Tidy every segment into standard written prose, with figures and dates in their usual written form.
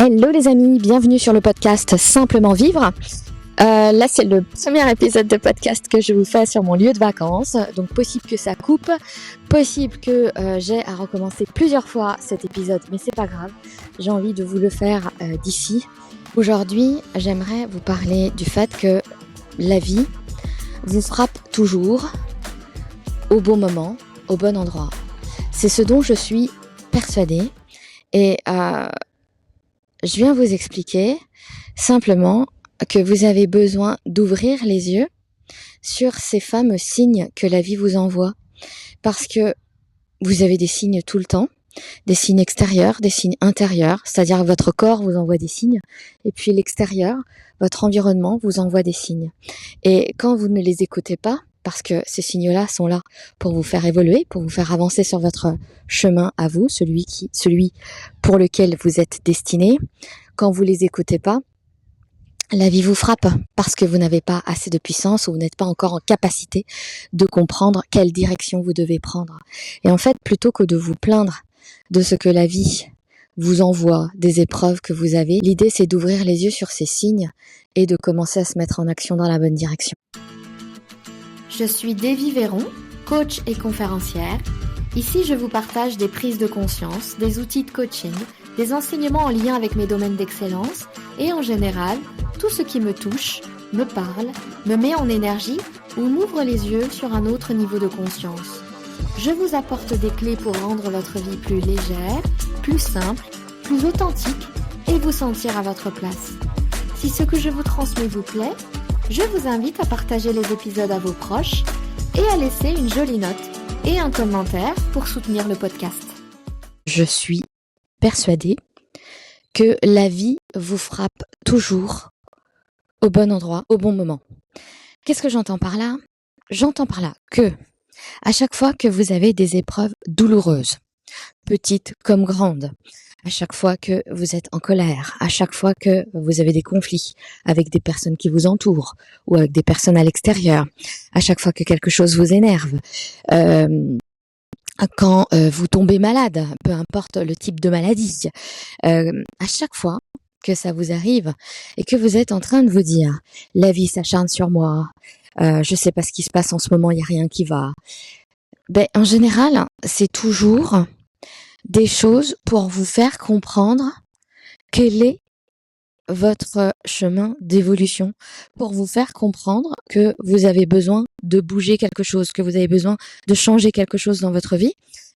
Hello les amis, bienvenue sur le podcast Simplement Vivre. Là c'est le premier épisode de podcast que je vous fais sur mon lieu de vacances, donc possible que ça coupe, possible que j'ai à recommencer plusieurs fois cet épisode, mais c'est pas grave, j'ai envie de vous le faire d'ici. Aujourd'hui, j'aimerais vous parler du fait que la vie vous frappe toujours au bon moment, au bon endroit. C'est ce dont je suis persuadée et je viens vous expliquer simplement que vous avez besoin d'ouvrir les yeux sur ces fameux signes que la vie vous envoie. Parce que vous avez des signes tout le temps, des signes extérieurs, des signes intérieurs, c'est-à-dire que votre corps vous envoie des signes, et puis l'extérieur, votre environnement vous envoie des signes. Et quand vous ne les écoutez pas, parce que ces signes-là sont là pour vous faire évoluer, pour vous faire avancer sur votre chemin à vous, celui pour lequel vous êtes destiné. Quand vous les écoutez pas, la vie vous frappe parce que vous n'avez pas assez de puissance ou vous n'êtes pas encore en capacité de comprendre quelle direction vous devez prendre. Et en fait, plutôt que de vous plaindre de ce que la vie vous envoie, des épreuves que vous avez, l'idée c'est d'ouvrir les yeux sur ces signes et de commencer à se mettre en action dans la bonne direction. Je suis Davy Véron, coach et conférencière. Ici, je vous partage des prises de conscience, des outils de coaching, des enseignements en lien avec mes domaines d'excellence et en général, tout ce qui me touche, me parle, me met en énergie ou m'ouvre les yeux sur un autre niveau de conscience. Je vous apporte des clés pour rendre votre vie plus légère, plus simple, plus authentique et vous sentir à votre place. Si ce que je vous transmets vous plaît, je vous invite à partager les épisodes à vos proches et à laisser une jolie note et un commentaire pour soutenir le podcast. Je suis persuadée que la vie vous frappe toujours au bon endroit, au bon moment. Qu'est-ce que j'entends par là ? J'entends par là que à chaque fois que vous avez des épreuves douloureuses, petites comme grandes, à chaque fois que vous êtes en colère, à chaque fois que vous avez des conflits avec des personnes qui vous entourent ou avec des personnes à l'extérieur, à chaque fois que quelque chose vous énerve, quand vous tombez malade, peu importe le type de maladie, à chaque fois que ça vous arrive et que vous êtes en train de vous dire « la vie s'acharne sur moi, je sais pas ce qui se passe en ce moment, il y a rien qui va », en général, c'est toujours des choses pour vous faire comprendre quel est votre chemin d'évolution, pour vous faire comprendre que vous avez besoin de bouger quelque chose, que vous avez besoin de changer quelque chose dans votre vie.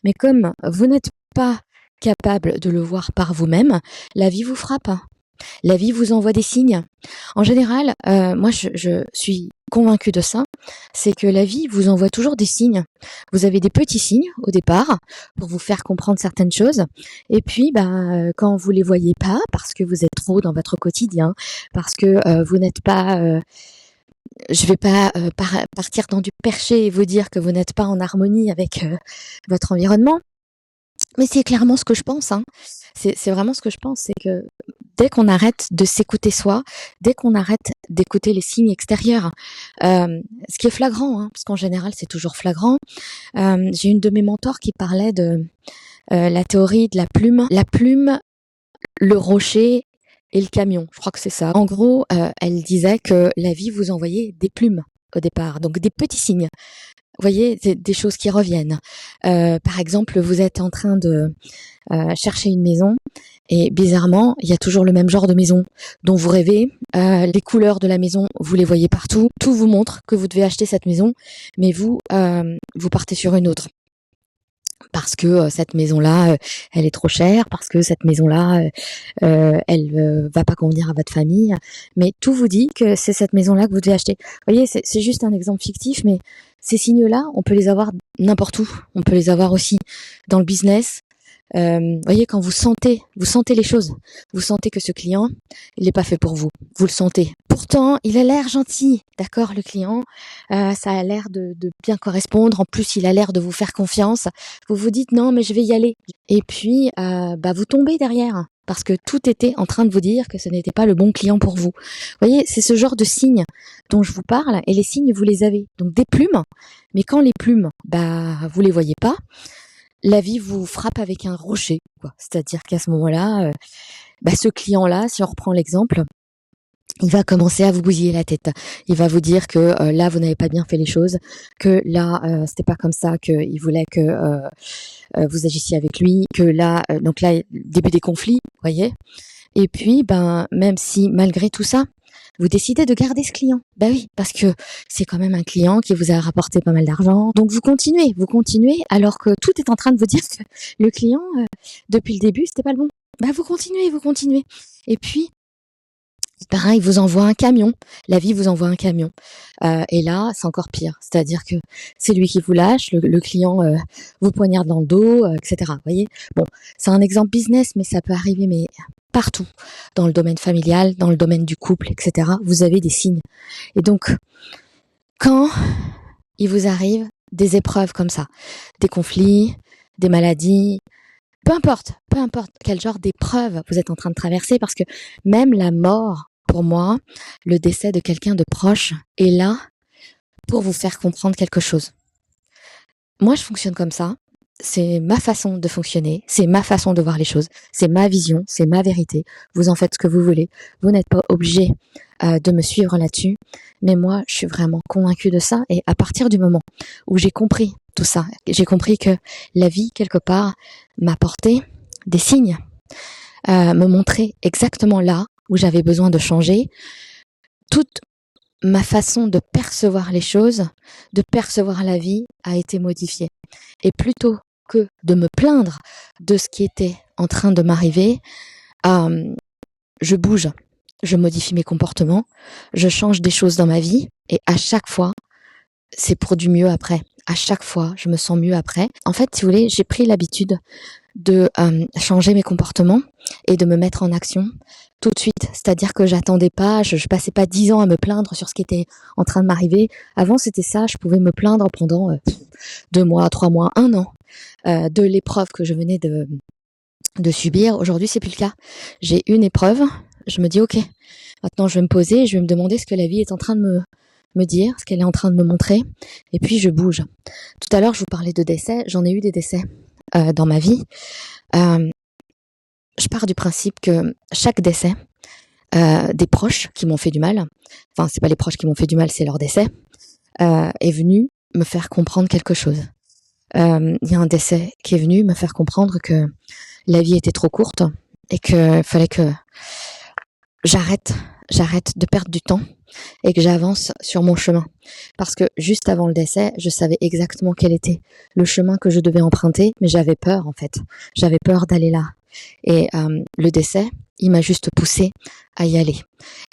Mais comme vous n'êtes pas capable de le voir par vous-même, la vie vous frappe. La vie vous envoie des signes. En général, moi je suis convaincue de ça, c'est que la vie vous envoie toujours des signes. Vous avez des petits signes au départ pour vous faire comprendre certaines choses, et puis quand vous les voyez pas, parce que vous êtes trop dans votre quotidien, parce que vous n'êtes pas, je vais pas partir dans du perché et vous dire que vous n'êtes pas en harmonie avec votre environnement. Mais c'est clairement ce que je pense, hein. C'est vraiment ce que je pense, c'est que dès qu'on arrête de s'écouter soi, dès qu'on arrête d'écouter les signes extérieurs, ce qui est flagrant, hein, parce qu'en général c'est toujours flagrant. J'ai une de mes mentors qui parlait de la théorie de la plume, le rocher et le camion. Je crois que c'est ça. En gros, elle disait que la vie vous envoyait des plumes au départ, donc des petits signes. Vous voyez, des choses qui reviennent. Par exemple, vous êtes en train de chercher une maison et bizarrement, il y a toujours le même genre de maison dont vous rêvez. Les couleurs de la maison, vous les voyez partout. Tout vous montre que vous devez acheter cette maison, mais vous partez sur une autre. Parce que cette maison-là, elle est trop chère, parce que cette maison-là, elle va pas convenir à votre famille. Mais tout vous dit que c'est cette maison-là que vous devez acheter. Vous voyez, c'est juste un exemple fictif, mais ces signes-là, on peut les avoir n'importe où. On peut les avoir aussi dans le business. Vous voyez, quand vous sentez les choses, vous sentez que ce client, il n'est pas fait pour vous. Vous le sentez. Pourtant, il a l'air gentil, d'accord, le client. Ça a l'air de bien correspondre. En plus, il a l'air de vous faire confiance. Vous vous dites non, mais je vais y aller. Et puis, vous tombez derrière parce que tout était en train de vous dire que ce n'était pas le bon client pour vous. Vous voyez, c'est ce genre de signes dont je vous parle. Et les signes, vous les avez. Donc des plumes. Mais quand les plumes, vous les voyez pas. la vie vous frappe avec un rocher, quoi. C'est-à-dire qu'à ce moment-là, ce client-là, si on reprend l'exemple, il va commencer à vous bousiller la tête. Il va vous dire que là, vous n'avez pas bien fait les choses, que là, c'était pas comme ça qu'il voulait que vous agissiez avec lui, que là, donc là, début des conflits, voyez. Et puis, même si malgré tout ça, vous décidez de garder ce client. Oui, parce que c'est quand même un client qui vous a rapporté pas mal d'argent. Donc vous continuez, alors que tout est en train de vous dire que le client, depuis le début, c'était pas le bon. Vous continuez. Et puis, pareil, il vous envoie un camion. La vie vous envoie un camion. Et là, c'est encore pire. C'est-à-dire que c'est lui qui vous lâche, le client vous poignarde dans le dos, etc. Vous voyez. Bon, c'est un exemple business, mais ça peut arriver, mais partout, dans le domaine familial, dans le domaine du couple, etc. Vous avez des signes. Et donc, quand il vous arrive des épreuves comme ça, des conflits, des maladies, peu importe quel genre d'épreuve vous êtes en train de traverser, parce que même la mort, pour moi, le décès de quelqu'un de proche est là pour vous faire comprendre quelque chose. Moi, je fonctionne comme ça. C'est ma façon de fonctionner, c'est ma façon de voir les choses, c'est ma vision, c'est ma vérité. Vous en faites ce que vous voulez. Vous n'êtes pas obligé de me suivre là-dessus. Mais moi, je suis vraiment convaincue de ça. Et à partir du moment où j'ai compris tout ça, j'ai compris que la vie, quelque part, m'apportait des signes, me montrait exactement là où j'avais besoin de changer. Toute ma façon de percevoir les choses, de percevoir la vie a été modifiée. Et plutôt que de me plaindre de ce qui était en train de m'arriver, je bouge, je modifie mes comportements, je change des choses dans ma vie et à chaque fois, c'est pour du mieux après. À chaque fois, je me sens mieux après. En fait, si vous voulez, j'ai pris l'habitude de changer mes comportements et de me mettre en action tout de suite. C'est-à-dire que j'attendais pas, je passais pas 10 ans à me plaindre sur ce qui était en train de m'arriver. Avant, c'était ça, je pouvais me plaindre pendant 2 mois, 3 mois, 1 an de l'épreuve que je venais de subir. Aujourd'hui, c'est plus le cas. J'ai une épreuve, je me dis ok, maintenant je vais me poser et je vais me demander ce que la vie est en train de me dire, ce qu'elle est en train de me montrer, et puis je bouge. Tout à l'heure, je vous parlais de décès, j'en ai eu des décès dans ma vie. Je pars du principe que chaque décès des proches qui m'ont fait du mal, enfin c'est pas les proches qui m'ont fait du mal, c'est leur décès, est venu me faire comprendre quelque chose. Il y a un décès qui est venu me faire comprendre que la vie était trop courte et qu'il fallait que j'arrête de perdre du temps et que j'avance sur mon chemin. Parce que juste avant le décès, je savais exactement quel était le chemin que je devais emprunter, mais j'avais peur en fait. J'avais peur d'aller là. Et le décès, il m'a juste poussé à y aller.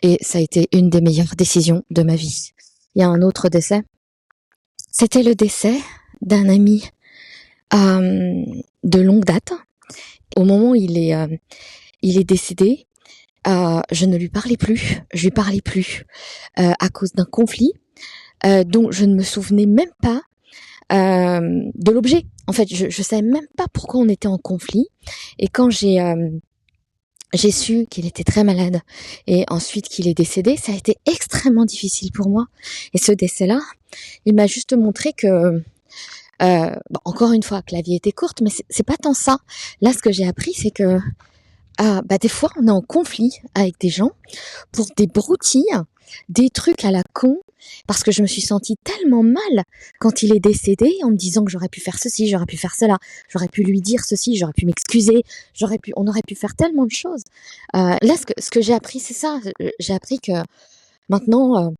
Et ça a été une des meilleures décisions de ma vie. Il y a un autre décès. C'était le décès d'un ami de longue date. Au moment où il est décédé, je ne lui parlais plus. Je lui parlais plus à cause d'un conflit dont je ne me souvenais même pas de l'objet. En fait, je savais même pas pourquoi on était en conflit. Et quand j'ai su qu'il était très malade et ensuite qu'il est décédé, ça a été extrêmement difficile pour moi. Et ce décès-là, il m'a juste montré que encore une fois, que la vie était courte, mais c'est pas tant ça. Là, ce que j'ai appris, c'est que des fois, on est en conflit avec des gens pour des broutilles, des trucs à la con, parce que je me suis sentie tellement mal quand il est décédé, en me disant que j'aurais pu faire ceci, j'aurais pu faire cela, j'aurais pu lui dire ceci, j'aurais pu m'excuser, on aurait pu faire tellement de choses. Là, ce que j'ai appris, c'est ça. J'ai appris que maintenant,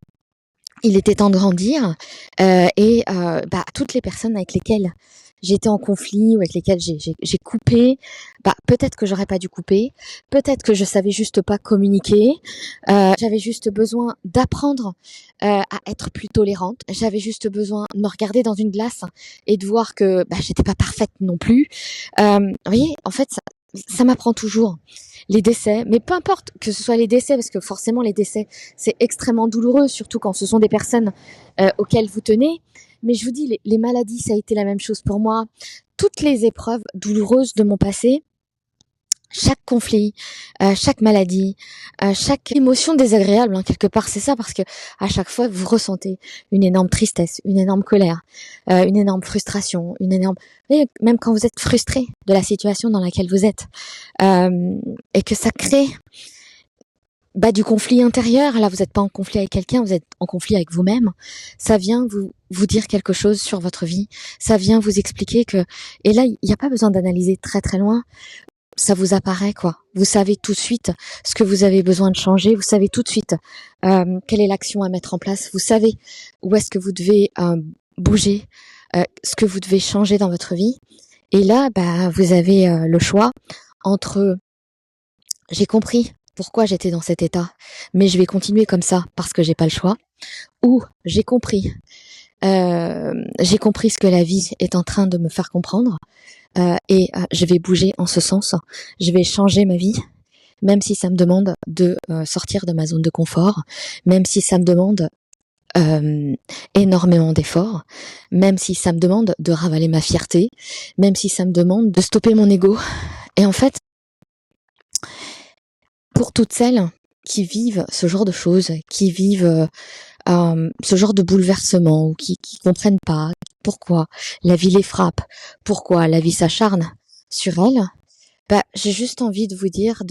il était temps de grandir et toutes les personnes avec lesquelles j'étais en conflit ou avec lesquelles j'ai coupé, peut-être que j'aurais pas dû couper, peut-être que je savais juste pas communiquer, j'avais juste besoin d'apprendre à être plus tolérante, j'avais juste besoin de me regarder dans une glace et de voir que j'étais pas parfaite non plus. Vous voyez, en fait, ça m'apprend toujours. Les décès, mais peu importe que ce soit les décès, parce que forcément les décès, c'est extrêmement douloureux, surtout quand ce sont des personnes auxquelles vous tenez. Mais je vous dis, les maladies, ça a été la même chose pour moi. Toutes les épreuves douloureuses de mon passé chaque conflit, chaque maladie, chaque émotion désagréable, hein, quelque part, c'est ça, parce que à chaque fois, vous ressentez une énorme tristesse, une énorme colère, une énorme frustration, et même quand vous êtes frustré de la situation dans laquelle vous êtes, et que ça crée du conflit intérieur. Là, vous n'êtes pas en conflit avec quelqu'un, vous êtes en conflit avec vous-même. Ça vient vous dire quelque chose sur votre vie. Ça vient vous expliquer que, et là, il n'y a pas besoin d'analyser très très loin. Ça vous apparaît, quoi. Vous savez tout de suite ce que vous avez besoin de changer. Vous savez tout de suite quelle est l'action à mettre en place. Vous savez où est-ce que vous devez bouger, ce que vous devez changer dans votre vie. Et là, vous avez le choix entre j'ai compris pourquoi j'étais dans cet état, mais je vais continuer comme ça parce que j'ai pas le choix, ou j'ai compris ce que la vie est en train de me faire comprendre, et je vais bouger en ce sens. Je vais changer ma vie, même si ça me demande de sortir de ma zone de confort, même si ça me demande énormément d'efforts, même si ça me demande de ravaler ma fierté, même si ça me demande de stopper mon ego. Et en fait, pour toutes celles qui vivent ce genre de choses, qui vivent ce genre de bouleversement, ou qui comprennent pas pourquoi la vie les frappe, pourquoi la vie s'acharne sur elles, j'ai juste envie de vous dire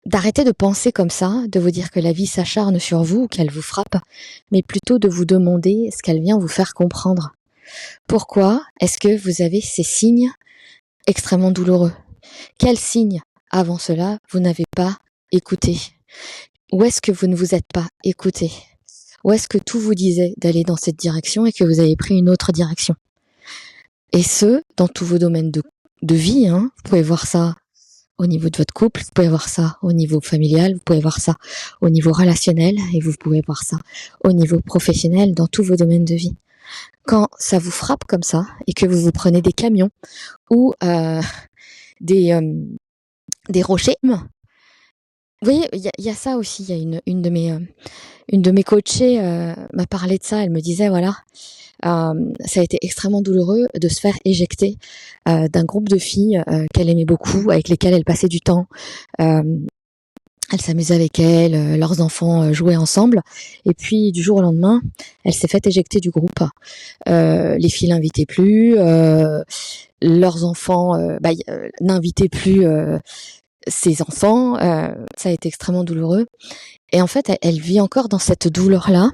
d'arrêter de penser comme ça, de vous dire que la vie s'acharne sur vous, qu'elle vous frappe, mais plutôt de vous demander ce qu'elle vient vous faire comprendre. Pourquoi est-ce que vous avez ces signes extrêmement douloureux? Quels signes, avant cela, vous n'avez pas écouté? Où est-ce que vous ne vous êtes pas écouté? Où est-ce que tout vous disait d'aller dans cette direction et que vous avez pris une autre direction? Et ce, dans tous vos domaines de vie, hein. Vous pouvez voir ça au niveau de votre couple, vous pouvez voir ça au niveau familial, vous pouvez voir ça au niveau relationnel, et vous pouvez voir ça au niveau professionnel, dans tous vos domaines de vie. Quand ça vous frappe comme ça, et que vous prenez des camions ou des rochers, vous voyez, il y a ça aussi. Il y a une de mes coachées m'a parlé de ça. Elle me disait voilà, ça a été extrêmement douloureux de se faire éjecter d'un groupe de filles qu'elle aimait beaucoup, avec lesquelles elle passait du temps. Elle s'amusait avec elles, leurs enfants jouaient ensemble. Et puis du jour au lendemain, elle s'est faite éjecter du groupe. Les filles l'invitaient plus, leurs enfants n'invitaient plus ses enfants. Ça a été extrêmement douloureux. Et en fait, elle vit encore dans cette douleur-là,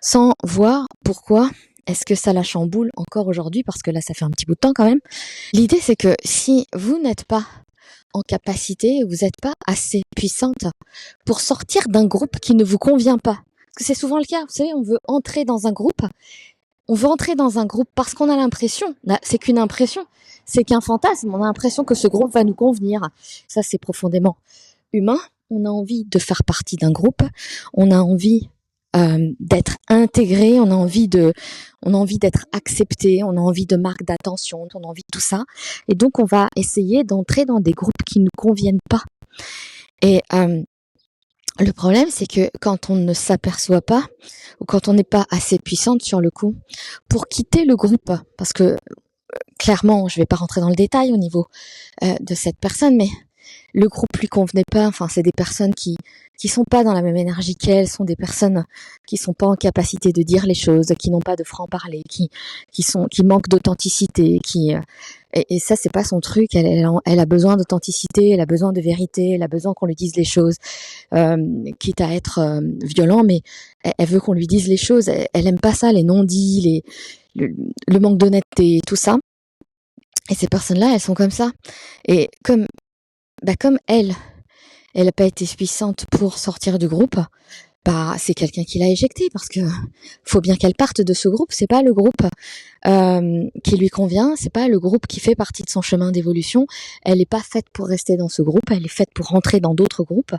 sans voir pourquoi est-ce que ça la chamboule encore aujourd'hui, parce que là, ça fait un petit bout de temps quand même. L'idée, c'est que si vous n'êtes pas en capacité, vous n'êtes pas assez puissante pour sortir d'un groupe qui ne vous convient pas. Parce que c'est souvent le cas, vous savez, on veut entrer dans un groupe parce qu'on a l'impression, là, c'est qu'une impression, c'est qu'un fantasme, on a l'impression que ce groupe va nous convenir. Ça, c'est profondément humain. On a envie de faire partie d'un groupe, on a envie d'être intégré, on a envie d'être accepté, on a envie de marques d'attention, on a envie de tout ça. Et donc, on va essayer d'entrer dans des groupes qui nous conviennent pas. Et le problème, c'est que quand on ne s'aperçoit pas, ou quand on n'est pas assez puissante sur le coup, pour quitter le groupe, parce que clairement, je vais pas rentrer dans le détail au niveau de cette personne, mais le groupe lui convenait pas. Enfin, c'est des personnes qui sont pas dans la même énergie qu'elle, sont des personnes qui sont pas en capacité de dire les choses, qui n'ont pas de franc-parler, qui manquent d'authenticité, et ça, c'est pas son truc. Elle a besoin d'authenticité, elle a besoin de vérité, elle a besoin qu'on lui dise les choses, quitte à être violent, mais elle veut qu'on lui dise les choses. Elle aime pas ça, les non-dits, le manque d'honnêteté, tout ça. Et ces personnes-là, elles sont comme ça. Et comme elle n'a pas été puissante pour sortir du groupe, c'est quelqu'un qui l'a éjectée, parce que faut bien qu'elle parte de ce groupe. C'est pas le groupe qui lui convient, c'est pas le groupe qui fait partie de son chemin d'évolution. Elle n'est pas faite pour rester dans ce groupe, elle est faite pour rentrer dans d'autres groupes.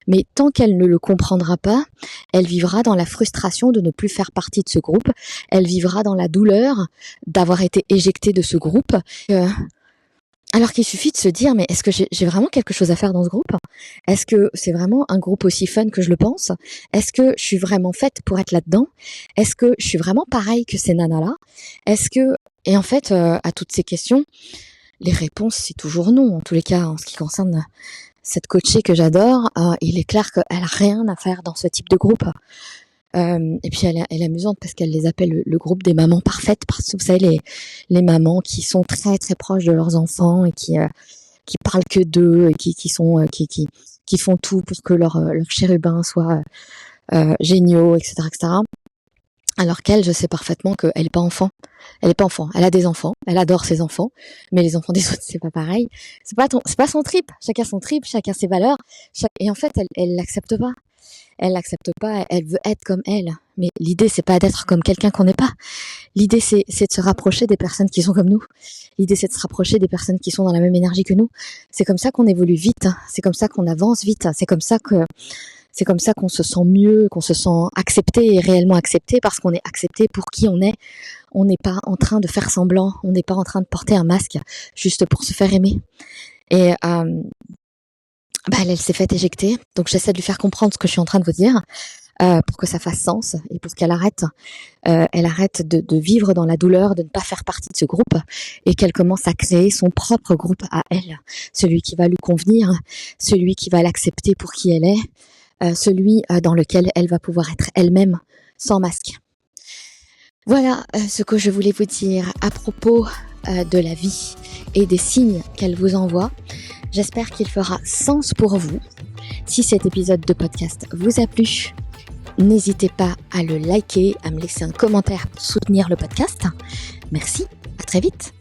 Mais tant qu'elle ne le comprendra pas, elle vivra dans la frustration de ne plus faire partie de ce groupe. Elle vivra dans la douleur d'avoir été éjectée de ce groupe. Alors qu'il suffit de se dire, mais est-ce que j'ai vraiment quelque chose à faire dans ce groupe? Est-ce que c'est vraiment un groupe aussi fun que je le pense? Est-ce que je suis vraiment faite pour être là-dedans? Est-ce que je suis vraiment pareille que ces nanas-là? Et en fait, à toutes ces questions, les réponses, c'est toujours non. En tous les cas, en ce qui concerne cette coachée que j'adore, il est clair qu'elle a rien à faire dans ce type de groupe. Et puis elle est amusante parce qu'elle les appelle le groupe des mamans parfaites, parce que vous savez les mamans qui sont très très proches de leurs enfants et qui parlent que d'eux et qui font tout pour que leur chérubin soit géniaux, etc., etc. Alors qu'elle, je sais parfaitement qu'elle est pas enfant. Elle est pas enfant. Elle a des enfants. Elle adore ses enfants. Mais les enfants des autres, c'est pas pareil. C'est pas son trip. Chacun son trip, chacun ses valeurs. Et en fait, elle l'accepte pas. Elle l'accepte pas. Elle veut être comme elle. Mais l'idée, c'est pas d'être comme quelqu'un qu'on n'est pas. L'idée, c'est de se rapprocher des personnes qui sont comme nous. L'idée, c'est de se rapprocher des personnes qui sont dans la même énergie que nous. C'est comme ça qu'on évolue vite. C'est comme ça qu'on avance vite. C'est comme ça qu'on se sent mieux, qu'on se sent accepté et réellement accepté, parce qu'on est accepté pour qui on est. On n'est pas en train de faire semblant, on n'est pas en train de porter un masque juste pour se faire aimer. Et elle s'est fait éjecter, donc j'essaie de lui faire comprendre ce que je suis en train de vous dire, pour que ça fasse sens et pour qu'elle arrête. Elle arrête de vivre dans la douleur, de ne pas faire partie de ce groupe, et qu'elle commence à créer son propre groupe à elle, celui qui va lui convenir, celui qui va l'accepter pour qui elle est, celui dans lequel elle va pouvoir être elle-même sans masque. Voilà ce que je voulais vous dire à propos de la vie et des signes qu'elle vous envoie. J'espère qu'il fera sens pour vous. Si cet épisode de podcast vous a plu, n'hésitez pas à le liker, à me laisser un commentaire pour soutenir le podcast. Merci, à très vite.